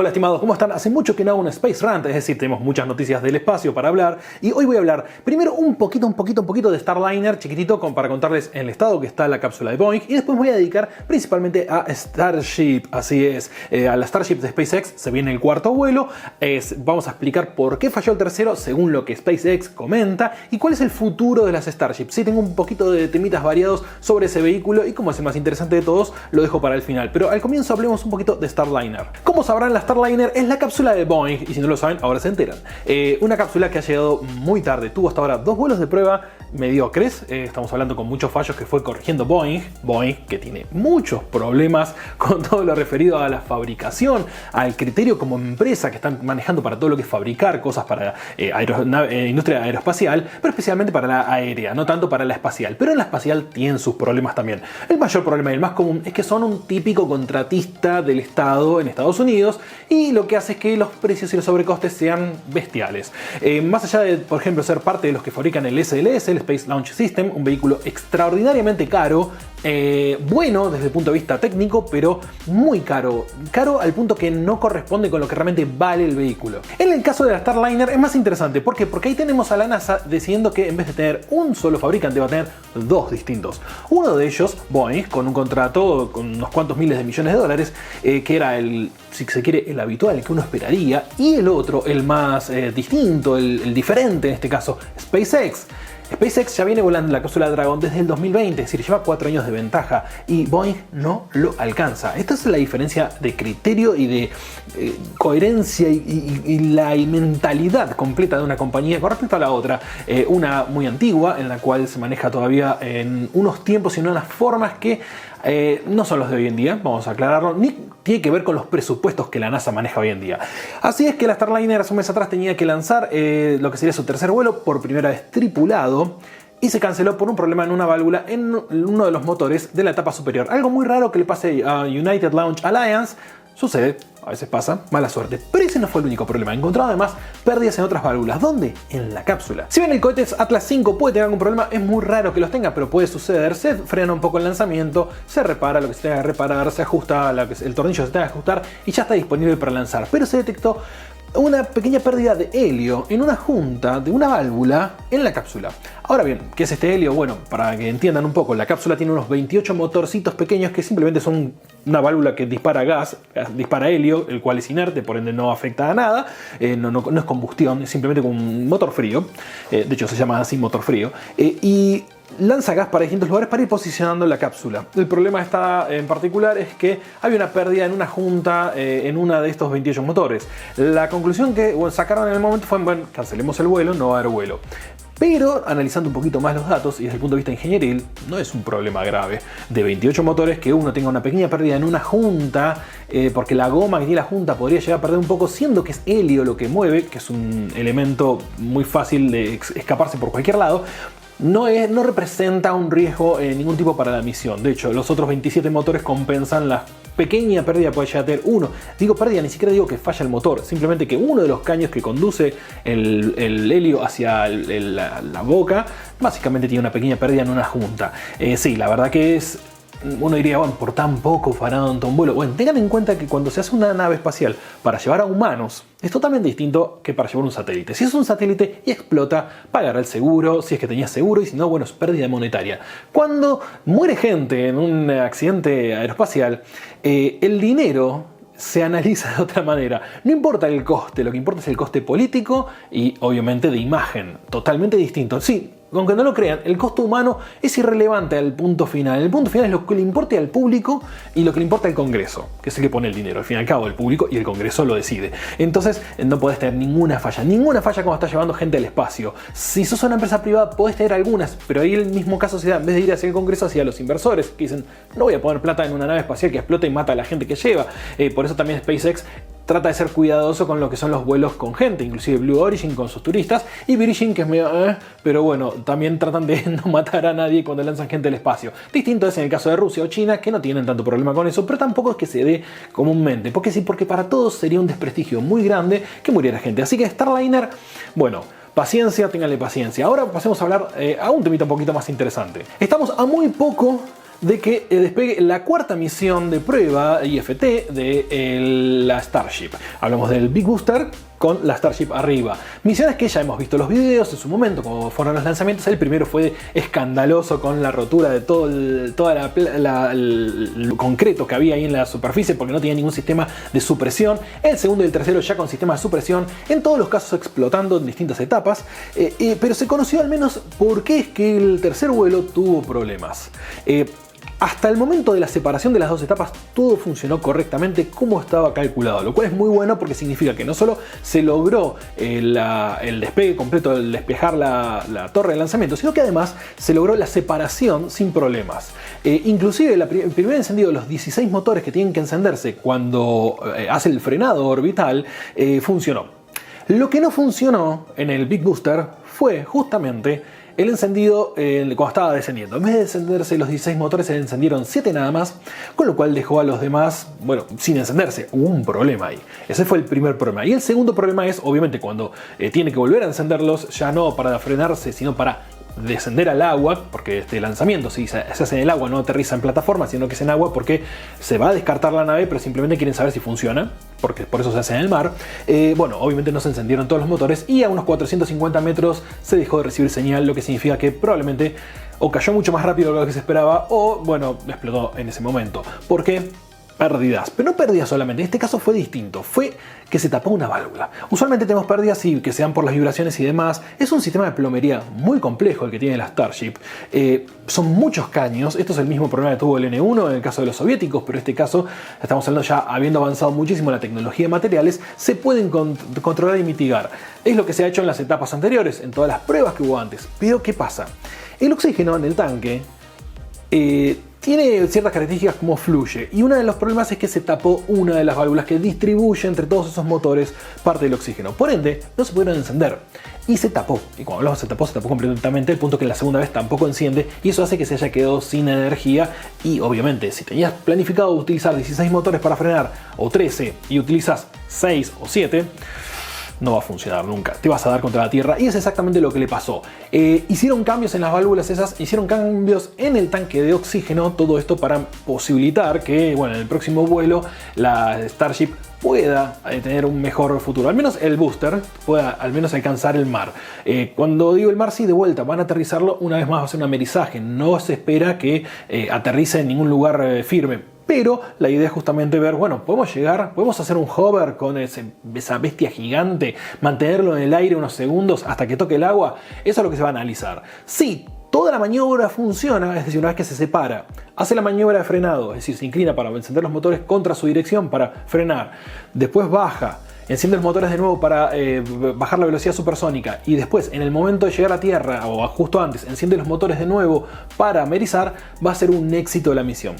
Hola estimados, ¿cómo están? Hace mucho que no hago un Space Rant, es decir, tenemos muchas noticias del espacio para hablar y hoy voy a hablar primero un poquito de Starliner, chiquitito, para contarles en el estado que está la cápsula de Boeing y después voy a dedicar principalmente a Starship, así es, a la Starship de SpaceX, se viene el cuarto vuelo, vamos a explicar por qué falló el tercero según lo que SpaceX comenta y cuál es el futuro de las Starship. Sí, tengo un poquito de temitas variados sobre ese vehículo y como es el más interesante de todos, lo dejo para el final, pero al comienzo hablemos un poquito de Starliner. Como sabrán, la Starliner es la cápsula de Boeing y si no lo saben, ahora se enteran. Una cápsula que ha llegado muy tarde, tuvo hasta ahora 2 vuelos de prueba mediocres, estamos hablando con muchos fallos que fue corrigiendo Boeing que tiene muchos problemas con todo lo referido a la fabricación, al criterio como empresa que están manejando para todo lo que es fabricar cosas para industria aeroespacial, pero especialmente para la aérea, no tanto para la espacial, pero en la espacial tienen sus problemas también. El mayor problema y el más común es que son un típico contratista del Estado en Estados Unidos y lo que hace es que los precios y los sobrecostes sean bestiales. Más allá de, por ejemplo, ser parte de los que fabrican el SLS, el Space Launch System, un vehículo extraordinariamente caro, bueno desde el punto de vista técnico, pero muy caro al punto que no corresponde con lo que realmente vale el vehículo. En el caso de la Starliner es más interesante. ¿Por qué? Porque ahí tenemos a la NASA decidiendo que en vez de tener un solo fabricante va a tener 2 distintos. Uno de ellos, Boeing, con un contrato con unos cuantos miles de millones de dólares, que era el, si se quiere, el habitual, el que uno esperaría, y el otro, el más distinto, el diferente en este caso, SpaceX. SpaceX ya viene volando la cápsula Dragon desde el 2020, es decir, lleva 4 años de ventaja y Boeing no lo alcanza. Esta es la diferencia de criterio y de coherencia y la mentalidad completa de una compañía con respecto a la otra. Una muy antigua, en la cual se maneja todavía en unos tiempos y en unas formas que no son los de hoy en día, vamos a aclararlo, ni tiene que ver con los presupuestos que la NASA maneja hoy en día. Así es que la Starliner hace un mes atrás tenía que lanzar lo que sería su tercer vuelo, por primera vez tripulado, y se canceló por un problema en una válvula en uno de los motores de la etapa superior. Algo muy raro que le pase a United Launch Alliance. Sucede, a veces pasa, mala suerte. Pero ese no fue el único problema. Encontrado además pérdidas en otras válvulas. ¿Dónde? En la cápsula. Si bien el cohete Atlas 5 puede tener algún problema, es muy raro que los tenga, pero puede suceder. Se frena un poco el lanzamiento, se repara lo que se tenga que reparar, se ajusta el tornillo se tenga que ajustar y ya está disponible para lanzar. Pero se detectó una pequeña pérdida de helio en una junta de una válvula en la cápsula. Ahora bien, ¿qué es este helio? Bueno, para que entiendan un poco, la cápsula tiene unos 28 motorcitos pequeños que simplemente son una válvula que dispara gas, dispara helio, el cual es inerte, por ende no afecta a nada, no es combustión, es simplemente con un motor frío, de hecho se llama así motor frío, y lanza gas para distintos lugares para ir posicionando la cápsula. El problema en particular es que había una pérdida en una junta en una de estos 28 motores. La conclusión que sacaron en el momento fue, bueno, cancelemos el vuelo, no va a haber vuelo. Pero analizando un poquito más los datos y desde el punto de vista ingenieril, no es un problema grave. De 28 motores que uno tenga una pequeña pérdida en una junta, porque la goma que tiene la junta podría llegar a perder un poco, siendo que es helio lo que mueve, que es un elemento muy fácil de escaparse por cualquier lado, no representa un riesgo ningún tipo para la misión. De hecho, los otros 27 motores compensan la pequeña pérdida que puede llegar a tener uno. Digo pérdida, ni siquiera digo que falla el motor, simplemente que uno de los caños que conduce el helio hacia la boca, básicamente tiene una pequeña pérdida en una junta. Sí, la verdad que es... Uno diría, bueno, por tan poco pararon un vuelo. Bueno, tengan en cuenta que cuando se hace una nave espacial para llevar a humanos, es totalmente distinto que para llevar un satélite. Si es un satélite y explota, pagará el seguro, si es que tenía seguro, y si no, bueno, es pérdida monetaria. Cuando muere gente en un accidente aeroespacial, el dinero se analiza de otra manera. No importa el coste, lo que importa es el coste político y obviamente de imagen, totalmente distinto. Sí, aunque no lo crean, el costo humano es irrelevante al punto final. El punto final es lo que le importa al público y lo que le importa al Congreso, que es el que pone el dinero. Al fin y al cabo, el público y el Congreso lo decide. Entonces, no podés tener ninguna falla cuando estás llevando gente al espacio. Si sos una empresa privada, podés tener algunas, pero ahí el mismo caso se da, en vez de ir hacia el Congreso, hacia los inversores, que dicen, no voy a poner plata en una nave espacial que explota y mata a la gente que lleva. Por eso también SpaceX trata de ser cuidadoso con lo que son los vuelos con gente, inclusive Blue Origin con sus turistas y Virgin, que es medio pero bueno, también tratan de no matar a nadie cuando lanzan gente al espacio. Distinto es en el caso de Rusia o China, que no tienen tanto problema con eso, pero tampoco es que se dé comúnmente. Porque sí, porque para todos sería un desprestigio muy grande que muriera gente. Así que Starliner, bueno, paciencia, ténganle paciencia. Ahora pasemos a hablar a un temita un poquito más interesante. Estamos a muy poco de que despegue la cuarta misión de prueba IFT de la Starship. Hablamos del Big Booster con la Starship arriba. Misiones que ya hemos visto los videos en su momento, como fueron los lanzamientos. El primero fue escandaloso con la rotura de todo el concreto que había ahí en la superficie, porque no tenía ningún sistema de supresión. El segundo y el tercero ya con sistema de supresión, en todos los casos explotando en distintas etapas. Pero se conoció al menos por qué es que el tercer vuelo tuvo problemas. Hasta el momento de la separación de las dos etapas todo funcionó correctamente como estaba calculado, lo cual es muy bueno porque significa que no solo se logró el despegue completo, el despejar la torre de lanzamiento, sino que además se logró la separación sin problemas. Inclusive el primer encendido de los 16 motores que tienen que encenderse cuando hace el frenado orbital funcionó. Lo que no funcionó en el Big Booster fue justamente el encendido cuando estaba descendiendo. En vez de encenderse los 16 motores, se encendieron 7 nada más, con lo cual dejó a los demás, bueno, sin encenderse. Hubo un problema ahí. Ese fue el primer problema. Y el segundo problema es, obviamente, cuando tiene que volver a encenderlos, ya no para frenarse, sino para descender al agua, porque este lanzamiento se hace en el agua, no aterriza en plataforma, sino que es en agua, porque se va a descartar la nave, pero simplemente quieren saber si funciona, porque por eso se hace en el mar. Bueno, obviamente no se encendieron todos los motores y a unos 450 metros se dejó de recibir señal, lo que significa que probablemente o cayó mucho más rápido de lo que se esperaba o, bueno, explotó en ese momento. ¿Por qué? Pérdidas, pero no pérdidas solamente, en este caso fue distinto, fue que se tapó una válvula. Usualmente tenemos pérdidas y que sean por las vibraciones y demás. Es un sistema de plomería muy complejo el que tiene la Starship. Son muchos caños, esto es el mismo problema que tuvo el N1 en el caso de los soviéticos, pero en este caso estamos hablando ya habiendo avanzado muchísimo la tecnología de materiales, se pueden controlar y mitigar. Es lo que se ha hecho en las etapas anteriores, en todas las pruebas que hubo antes. Pero ¿qué pasa? El oxígeno en el tanque tiene ciertas características como fluye, y uno de los problemas es que se tapó una de las válvulas que distribuye entre todos esos motores parte del oxígeno. Por ende, no se pudieron encender y se tapó. Y cuando hablamos se tapó completamente, el punto que la segunda vez tampoco enciende, y eso hace que se haya quedado sin energía. Y obviamente, si tenías planificado utilizar 16 motores para frenar o 13 y utilizas 6 o 7, no va a funcionar nunca, te vas a dar contra la tierra, y es exactamente lo que le pasó. Hicieron cambios en las válvulas esas, hicieron cambios en el tanque de oxígeno, todo esto para posibilitar que, bueno, en el próximo vuelo la Starship pueda tener un mejor futuro, al menos el booster pueda al menos alcanzar el mar. Cuando digo el mar, sí, de vuelta, van a aterrizarlo, una vez más va a ser un amerizaje, no se espera que aterrice en ningún lugar firme. Pero la idea es justamente ver, bueno, podemos llegar, podemos hacer un hover con esa bestia gigante, mantenerlo en el aire unos segundos hasta que toque el agua. Eso es lo que se va a analizar. Si toda la maniobra funciona, es decir, una vez que se separa, hace la maniobra de frenado, es decir, se inclina para encender los motores contra su dirección para frenar, después baja, enciende los motores de nuevo para bajar la velocidad supersónica, y después, en el momento de llegar a tierra o justo antes, enciende los motores de nuevo para amerizar, va a ser un éxito la misión.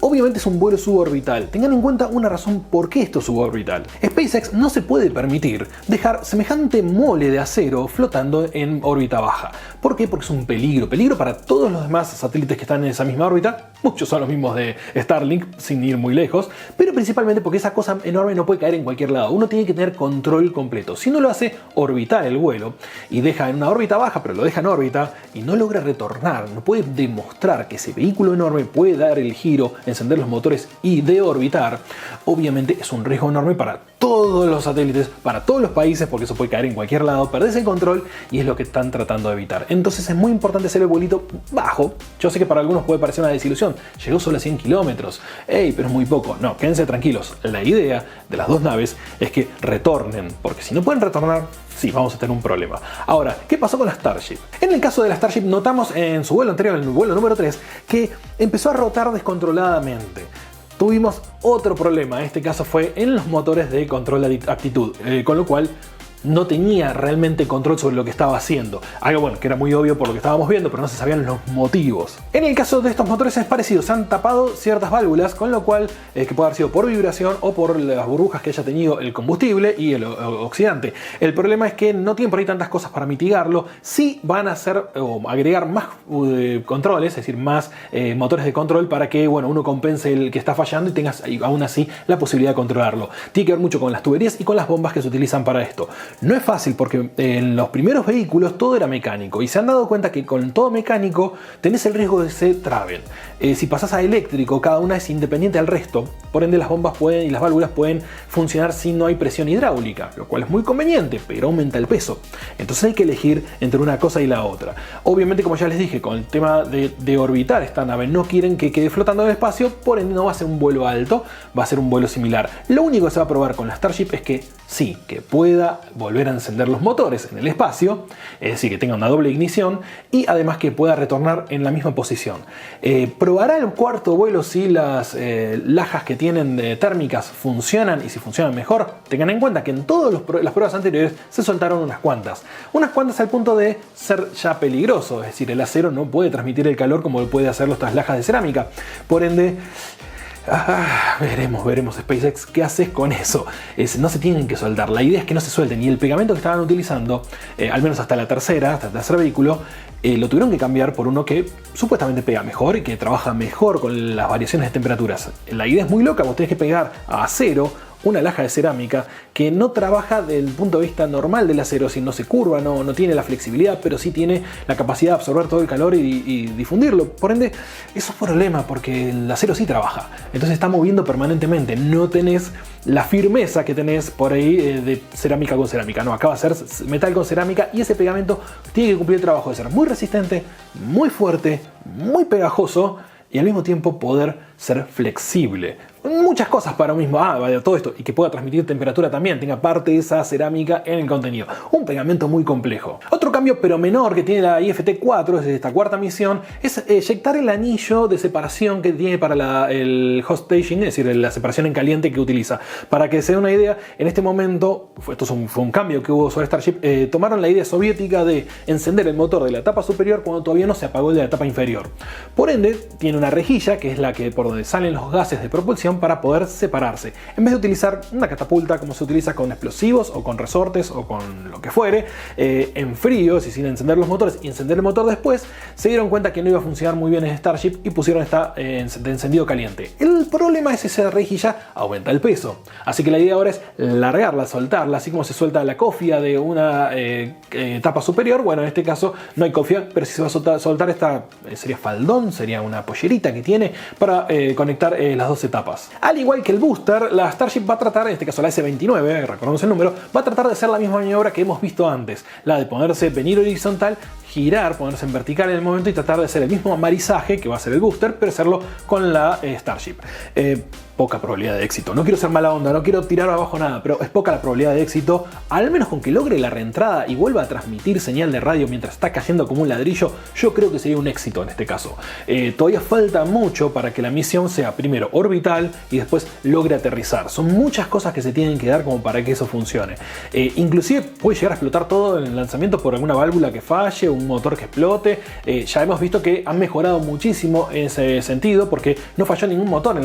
Obviamente es un vuelo suborbital. Tengan en cuenta una razón por qué esto es suborbital. SpaceX no se puede permitir dejar semejante mole de acero flotando en órbita baja. ¿Por qué? Porque es un peligro para todos los demás satélites que están en esa misma órbita. Muchos son los mismos de Starlink, sin ir muy lejos, pero principalmente porque esa cosa enorme no puede caer en cualquier lado. Uno tiene que tener control completo. Si uno lo hace orbitar el vuelo y deja en una órbita baja, pero lo deja en órbita y no logra retornar, no puede demostrar que ese vehículo enorme puede dar el giro, encender los motores y deorbitar, obviamente es un riesgo enorme para todos los satélites, para todos los países, porque eso puede caer en cualquier lado, perdés el control, y es lo que están tratando de evitar. Entonces es muy importante hacer el vuelito bajo. Yo sé que para algunos puede parecer una desilusión, llegó solo a 100 kilómetros, pero es muy poco. No, quédense tranquilos, la idea de las dos naves es que retornen, porque si no pueden retornar, sí, vamos a tener un problema. Ahora, ¿qué pasó con la Starship? En el caso de la Starship notamos en su vuelo anterior, en el vuelo número 3, que empezó a rotar descontroladamente. Tuvimos otro problema, en este caso fue en los motores de control de actitud, con lo cual no tenía realmente control sobre lo que estaba haciendo. Algo, bueno, que era muy obvio por lo que estábamos viendo, pero no se sabían los motivos. En el caso de estos motores es parecido, se han tapado ciertas válvulas, con lo cual, que puede haber sido por vibración o por las burbujas que haya tenido el combustible y el oxidante. El problema es que no tienen por ahí tantas cosas para mitigarlo. Sí van a hacer o agregar más controles, es decir, más motores de control para que, bueno, uno compense el que está fallando y tengas aún así la posibilidad de controlarlo. Tiene que ver mucho con las tuberías y con las bombas que se utilizan para esto. No es fácil porque en los primeros vehículos todo era mecánico y se han dado cuenta que con todo mecánico tenés el riesgo de que se traben. Si pasás a eléctrico, cada una es independiente del resto, por ende las bombas pueden y las válvulas pueden funcionar si no hay presión hidráulica, lo cual es muy conveniente, pero aumenta el peso. Entonces hay que elegir entre una cosa y la otra. Obviamente, como ya les dije, con el tema de orbitar esta nave, no quieren que quede flotando en el espacio, por ende no va a ser un vuelo alto, va a ser un vuelo similar. Lo único que se va a probar con la Starship es que sí, que pueda volver a encender los motores en el espacio, es decir, que tenga una doble ignición y además que pueda retornar en la misma posición. Probará el cuarto vuelo si las lajas que tienen térmicas funcionan y si funcionan mejor. Tengan en cuenta que en todas las pruebas anteriores se soltaron unas cuantas al punto de ser ya peligroso, es decir, el acero no puede transmitir el calor como lo puede hacer las lajas de cerámica. Por ende, veremos SpaceX qué haces con eso. No se tienen que soltar, la idea es que no se suelten, y el pegamento que estaban utilizando, al menos hasta el tercer vehículo, lo tuvieron que cambiar por uno que supuestamente pega mejor y que trabaja mejor con las variaciones de temperaturas. La idea es muy loca, vos tenés que pegar a acero una laja de cerámica que no trabaja desde el punto de vista normal del acero, si no se curva, no tiene la flexibilidad, pero sí tiene la capacidad de absorber todo el calor y difundirlo. Por ende, eso es problema porque el acero sí trabaja, entonces está moviendo permanentemente, no tenés la firmeza que tenés por ahí de cerámica con cerámica, no, acá va a ser metal con cerámica y ese pegamento tiene que cumplir el trabajo de ser muy resistente, muy fuerte, muy pegajoso y al mismo tiempo poder ser flexible. Muchas cosas para un mismo, vaya, todo esto, y que pueda transmitir temperatura también, tenga parte de esa cerámica en el contenido. Un pegamento muy complejo. Otro cambio, pero menor, que tiene la IFT-4, es esta cuarta misión, es eyectar el anillo de separación que tiene para el hot staging, es decir, la separación en caliente que utiliza. Para que se den una idea, en este momento, fue un cambio que hubo sobre Starship, tomaron la idea soviética de encender el motor de la etapa superior cuando todavía no se apagó el de la etapa inferior. Por ende, tiene una rejilla, que es la que por donde salen los gases de propulsión, para poder separarse, en vez de utilizar una catapulta como se utiliza con explosivos o con resortes o con lo que fuere, en frío, sin encender los motores y encender el motor después. Se dieron cuenta que no iba a funcionar muy bien en Starship y pusieron esta de encendido caliente. El problema es que esa rejilla aumenta el peso, así que la idea ahora es largarla, soltarla, así como se suelta la cofia de una etapa superior. Bueno, en este caso no hay cofia, pero si se va a soltar esta, sería faldón, sería una pollerita que tiene para conectar las dos etapas. Al igual que el booster, la Starship va a tratar, en este caso la S-29, recordamos el número, va a tratar de hacer la misma maniobra que hemos visto antes, la de venir horizontal, girar, ponerse en vertical en el momento y tratar de hacer el mismo amarizaje que va a hacer el booster, pero hacerlo con la Starship. Poca probabilidad de éxito. No quiero ser mala onda, no quiero tirar abajo nada, pero es poca la probabilidad de éxito, al menos con que logre la reentrada y vuelva a transmitir señal de radio mientras está cayendo como un ladrillo. Yo creo que sería un éxito en este caso. Todavía falta mucho para que la misión sea primero orbital y después logre aterrizar. Son muchas cosas que se tienen que dar como para que eso funcione. Inclusive puede llegar a explotar todo en el lanzamiento por alguna válvula que falle, un motor que explote. Ya hemos visto que han mejorado muchísimo en ese sentido porque no falló ningún motor en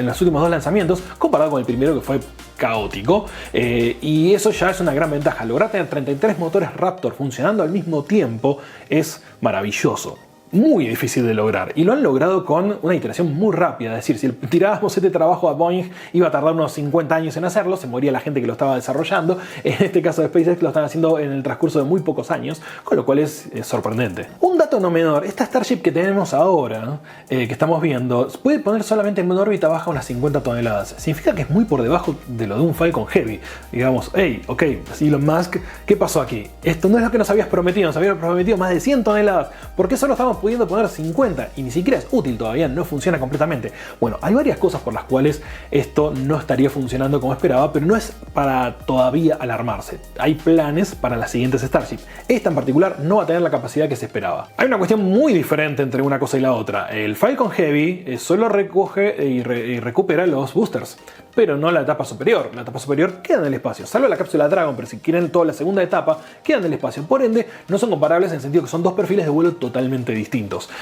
los últimos dos lanzamientos comparado con el primero, que fue caótico, y eso ya es una gran ventaja. Lograr tener 33 motores Raptor funcionando al mismo tiempo es maravilloso. Muy difícil de lograr, y lo han logrado con una iteración muy rápida. Es decir, si tirábamos este trabajo a Boeing, iba a tardar unos 50 años en hacerlo, se moría la gente que lo estaba desarrollando. En este caso de SpaceX lo están haciendo en el transcurso de muy pocos años, con lo cual es sorprendente. Un dato no menor, esta Starship que tenemos ahora, que estamos viendo, puede poner solamente en órbita baja unas 50 toneladas. Significa que es muy por debajo de lo de un Falcon Heavy. Digamos, hey, ok, Elon Musk, ¿qué pasó aquí? Esto no es lo que nos habías prometido, nos habías prometido más de 100 toneladas. ¿Por qué solo estamos pudiendo poner 50 y ni siquiera es útil todavía, no funciona completamente? Bueno, hay varias cosas por las cuales esto no estaría funcionando como esperaba, pero no es para todavía alarmarse. Hay planes para las siguientes Starship. Esta en particular no va a tener la capacidad que se esperaba. Hay una cuestión muy diferente entre una cosa y la otra. El Falcon Heavy solo recoge y recupera los boosters, pero no la etapa superior. La etapa superior queda en el espacio, salvo la cápsula Dragon, pero si quieren toda la segunda etapa, queda en el espacio. Por ende, no son comparables en el sentido que son dos perfiles de vuelo totalmente distintos.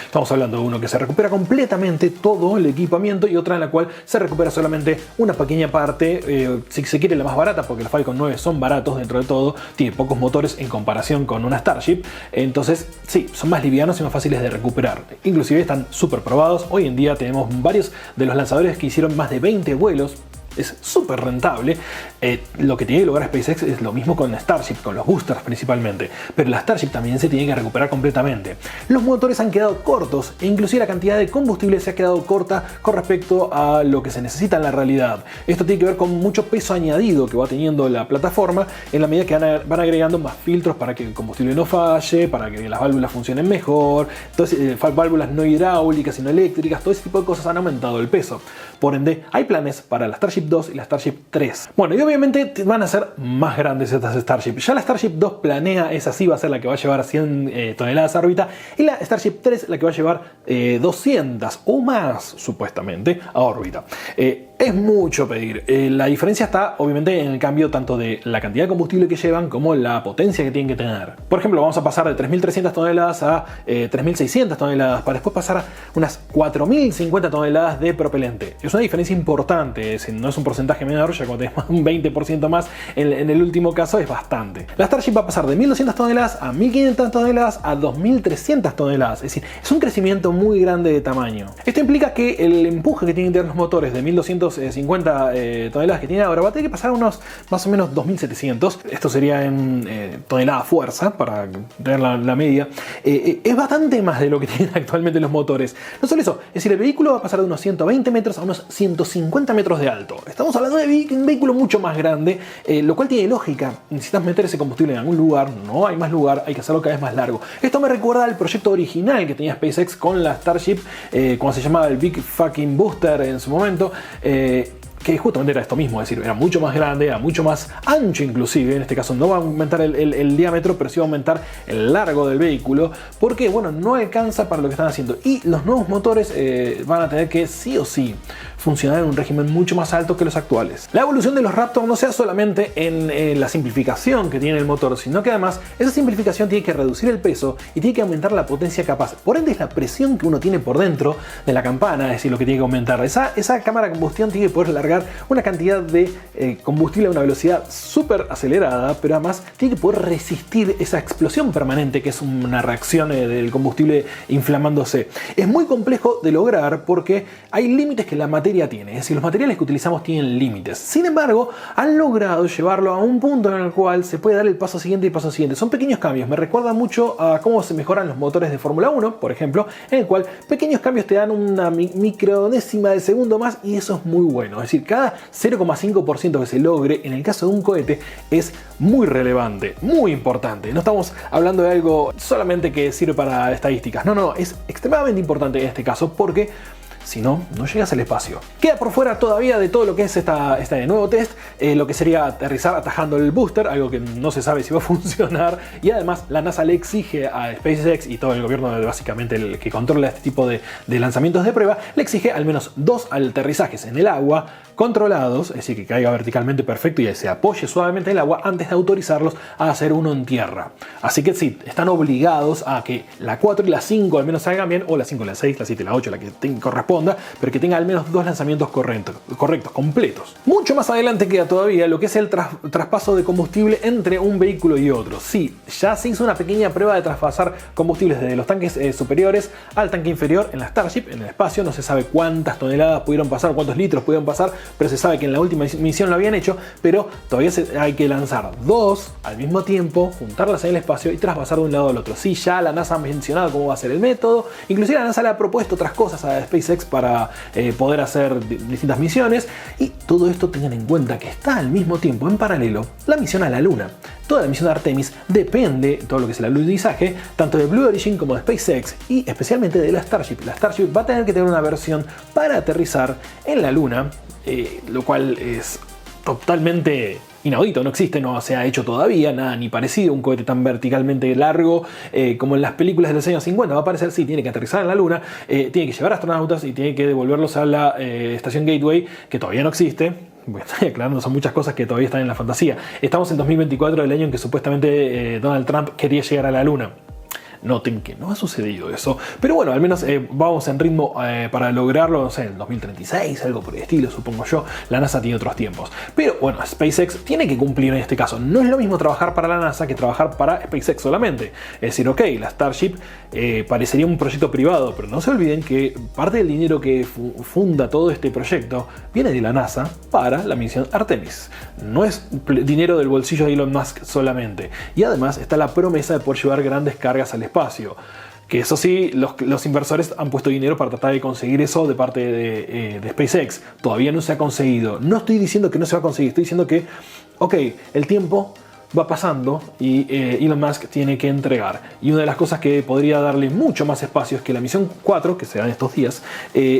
Estamos hablando de uno que se recupera completamente todo el equipamiento y otra en la cual se recupera solamente una pequeña parte, si se quiere la más barata, porque los Falcon 9 son baratos dentro de todo, tiene pocos motores en comparación con una Starship, entonces sí, son más livianos y más fáciles de recuperar. Inclusive están súper probados. Hoy en día tenemos varios de los lanzadores que hicieron más de 20 vuelos es súper rentable. Lo que tiene que lograr SpaceX es lo mismo con Starship, con los boosters principalmente, pero la Starship también se tiene que recuperar completamente. Los motores han quedado cortos e inclusive la cantidad de combustible se ha quedado corta con respecto a lo que se necesita en la realidad. Esto tiene que ver con mucho peso añadido que va teniendo la plataforma en la medida que van agregando más filtros para que el combustible no falle, para que las válvulas funcionen mejor. Entonces, válvulas no hidráulicas sino eléctricas, todo ese tipo de cosas han aumentado el peso. Por ende, hay planes para la Starship 2 y la Starship 3. Bueno, y obviamente van a ser más grandes estas Starship. Ya la Starship 2 planea, es así, va a ser la que va a llevar 100 toneladas a órbita, y la Starship 3 la que va a llevar 200 o más, supuestamente, a órbita. Es mucho pedir. La diferencia está obviamente en el cambio tanto de la cantidad de combustible que llevan como la potencia que tienen que tener. Por ejemplo, vamos a pasar de 3.300 toneladas a 3.600 toneladas para después pasar a unas 4.050 toneladas de propelente. Es una diferencia importante, no es un porcentaje menor, ya cuando tenemos un 20% más en el último caso es bastante. La Starship va a pasar de 1.200 toneladas a 1.500 toneladas a 2.300 toneladas. Es decir, es un crecimiento muy grande de tamaño. Esto implica que el empuje que tienen que tener los motores de 1.250 toneladas que tiene ahora va a tener que pasar a unos más o menos 2.700. Esto sería en tonelada fuerza para tener la media. Es bastante más de lo que tienen actualmente los motores. No solo eso, es decir, el vehículo va a pasar de unos 120 metros a unos 150 metros de alto. Estamos hablando de un vehículo mucho más grande, lo cual tiene lógica. Necesitas meter ese combustible en algún lugar, no hay más lugar, hay que hacerlo cada vez más largo. Esto me recuerda al proyecto original que tenía SpaceX con la Starship, cuando se llamaba el Big Fucking Booster en su momento. Que justamente era esto mismo, es decir, era mucho más grande, era mucho más ancho inclusive, en este caso no va a aumentar el diámetro, pero sí va a aumentar el largo del vehículo, porque bueno, no alcanza para lo que están haciendo, y los nuevos motores van a tener que sí o sí funcionar en un régimen mucho más alto que los actuales. La evolución de los Raptor no sea solamente en la simplificación que tiene el motor, sino que además esa simplificación tiene que reducir el peso y tiene que aumentar la potencia capaz. Por ende es la presión que uno tiene por dentro de la campana, es decir, lo que tiene que aumentar. Esa cámara de combustión tiene que poder largar una cantidad de combustible a una velocidad súper acelerada, pero además tiene que poder resistir esa explosión permanente que es una reacción del combustible inflamándose. Es muy complejo de lograr porque hay límites que la materia tiene, es decir, los materiales que utilizamos tienen límites. Sin embargo, han logrado llevarlo a un punto en el cual se puede dar el paso siguiente y el paso siguiente. Son pequeños cambios, me recuerda mucho a cómo se mejoran los motores de Fórmula 1, por ejemplo, en el cual pequeños cambios te dan una microdécima de segundo más y eso es muy bueno. Es decir, cada 0,5% que se logre en el caso de un cohete es muy relevante, muy importante. No estamos hablando de algo solamente que sirve para estadísticas, no, es extremadamente importante en este caso porque si no, no llegas al espacio. Queda por fuera todavía de todo lo que es este nuevo test, lo que sería aterrizar atajando el booster, algo que no se sabe si va a funcionar, y además la NASA le exige a SpaceX y todo el gobierno, básicamente el que controla este tipo de lanzamientos de prueba, le exige al menos 2 aterrizajes en el agua controlados, es decir, que caiga verticalmente perfecto y se apoye suavemente en el agua antes de autorizarlos a hacer uno en tierra. Así que sí, están obligados a que la 4 y la 5 al menos salgan bien, o la 5, la 6, la 7 y la 8, la que corresponda, pero que tenga al menos 2 lanzamientos correctos, completos. Mucho más adelante queda todavía lo que es el traspaso de combustible entre un vehículo y otro. Sí, ya se hizo una pequeña prueba de traspasar combustibles desde los tanques superiores al tanque inferior en la Starship, en el espacio. No se sabe cuántas toneladas pudieron pasar, cuántos litros pudieron pasar, pero se sabe que en la última misión lo habían hecho, pero todavía hay que lanzar 2 al mismo tiempo, juntarlas en el espacio y traspasar de un lado al otro. Sí, ya la NASA ha mencionado cómo va a ser el método, inclusive la NASA le ha propuesto otras cosas a SpaceX para poder hacer distintas misiones, y todo esto tengan en cuenta que está al mismo tiempo, en paralelo, la misión a la Luna. Toda la misión de Artemis depende, todo lo que es el alunizaje, tanto de Blue Origin como de SpaceX y especialmente de la Starship. La Starship va a tener que tener una versión para aterrizar en la Luna, lo cual es totalmente inaudito, no existe, no se ha hecho todavía nada ni parecido, un cohete tan verticalmente largo como en las películas de los años 50. Va a aparecer, sí, tiene que aterrizar en la Luna, tiene que llevar astronautas y tiene que devolverlos a la estación Gateway, que todavía no existe. Bueno, estoy aclarando, son muchas cosas que todavía están en la fantasía. Estamos en 2024, el año en que supuestamente Donald Trump quería llegar a la Luna. noten que no ha sucedido eso. Pero bueno, al menos vamos en ritmo para lograrlo, no sé, en 2036, algo por el estilo, supongo yo. La NASA tiene otros tiempos. Pero bueno, SpaceX tiene que cumplir en este caso. No es lo mismo trabajar para la NASA que trabajar para SpaceX solamente. Es decir, ok, la Starship parecería un proyecto privado, pero no se olviden que parte del dinero que funda todo este proyecto viene de la NASA para la misión Artemis. No es dinero del bolsillo de Elon Musk solamente. Y además está la promesa de poder llevar grandes cargas al espacio. Que eso sí, los inversores han puesto dinero para tratar de conseguir eso de parte de SpaceX. Todavía no se ha conseguido. No estoy diciendo que no se va a conseguir, estoy diciendo que, ok, el tiempo va pasando y Elon Musk tiene que entregar. Y una de las cosas que podría darle mucho más espacio es que la misión 4, que será en estos días,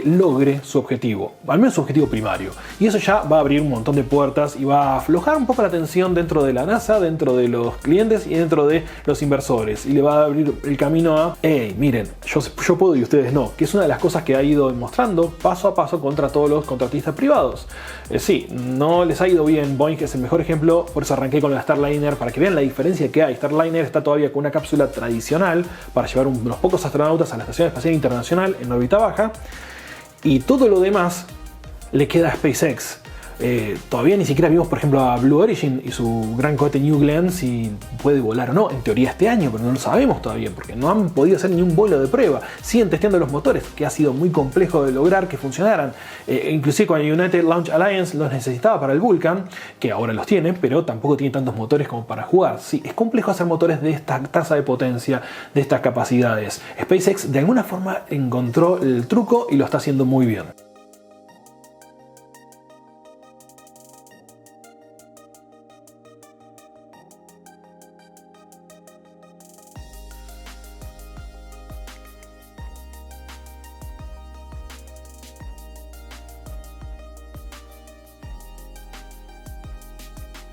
logre su objetivo, al menos su objetivo primario. Y eso ya va a abrir un montón de puertas y va a aflojar un poco la tensión dentro de la NASA, dentro de los clientes y dentro de los inversores. Y le va a abrir el camino a, hey, miren, yo puedo y ustedes no. Que es una de las cosas que ha ido demostrando paso a paso contra todos los contratistas privados. Sí, no les ha ido bien. Boeing es el mejor ejemplo, por eso arranqué con la Starliner, para que vean la diferencia que hay. Starliner está todavía con una cápsula tradicional para llevar unos pocos astronautas a la Estación Espacial Internacional en órbita baja, y todo lo demás le queda a SpaceX. Todavía ni siquiera vimos, por ejemplo, a Blue Origin y su gran cohete New Glenn si puede volar o no, en teoría este año, pero no lo sabemos todavía porque no han podido hacer ni un vuelo de prueba. Siguen testeando los motores, que ha sido muy complejo de lograr que funcionaran. Inclusive con el United Launch Alliance los necesitaba para el Vulcan, que ahora los tiene, pero tampoco tiene tantos motores como para jugar. Sí, es complejo hacer motores de esta tasa de potencia, de estas capacidades. SpaceX de alguna forma encontró el truco y lo está haciendo muy bien.